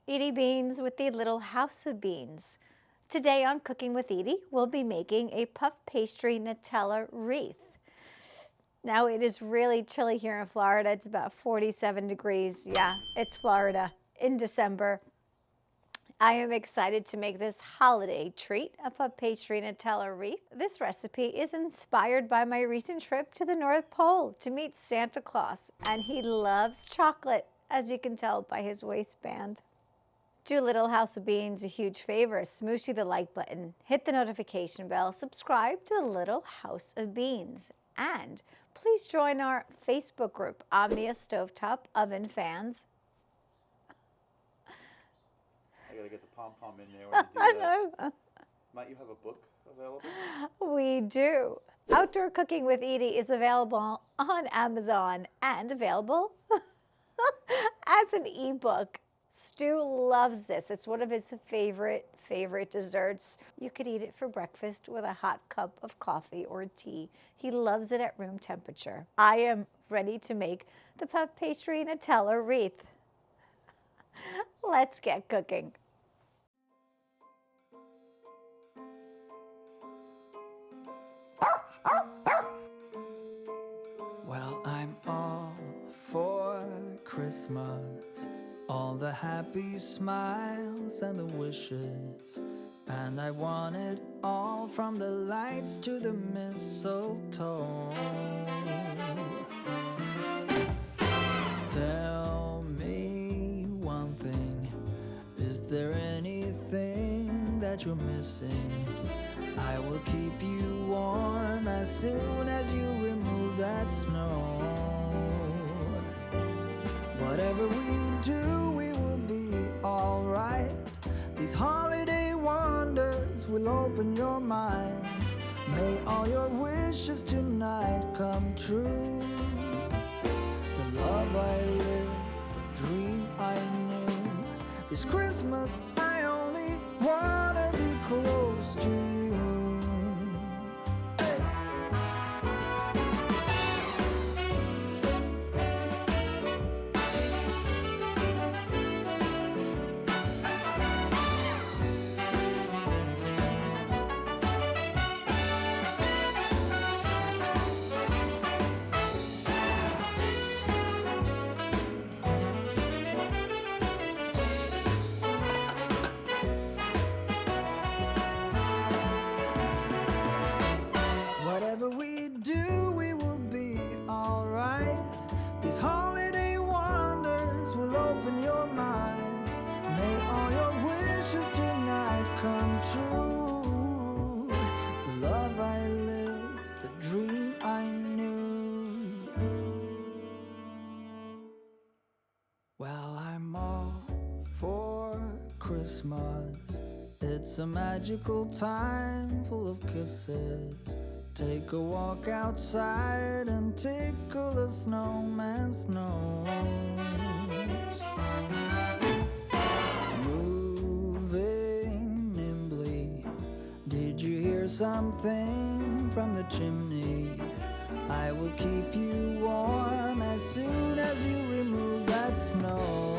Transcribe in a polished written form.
Edie Beans with the Little House of Beans. Today on Cooking with Edie, we'll be making a puff pastry Nutella wreath. Now it is really chilly here in Florida. It's about 47 degrees. Yeah, it's Florida in December. I am excited to make this holiday treat, a puff pastry Nutella wreath. This recipe is inspired by my recent trip to the North Pole to meet Santa Claus, and he loves chocolate, as you can tell by his waistband. Do Little House of Beans a huge favor, smooshy the like button, hit the notification bell, subscribe to the Little House of Beans, and please join our Facebook group, Omnia Stovetop Oven Fans. I gotta get the pom-pom in there when you do that. Might you have a book available? We do. Outdoor Cooking with Edie is available on Amazon and available as an ebook. Stu loves this. It's one of his favorite desserts. You could eat it for breakfast with a hot cup of coffee or tea. He loves it at room temperature. I am ready to make the puff pastry Nutella wreath. Let's get cooking. Well, I'm all for Christmas, all the happy smiles and the wishes, and I want it all, from the lights to the mistletoe. Tell me one thing, is there anything that you're missing? I will keep you warm as soon as you remove that snow. Whatever we do, we will be alright. These holiday wonders will open your mind. May all your wishes tonight come true. The love I lived, the dream I knew. This Christmas I only wanna be close to you. Whatever we do, we will be alright. These holiday wonders will open your mind. May all your wishes tonight come true. The love I lived, the dream I knew. Well, I'm all for Christmas. It's a magical time full of kisses. Take a walk outside and tickle the snowman's nose. Moving nimbly, did you hear something from the chimney? I will keep you warm as soon as you remove that snow.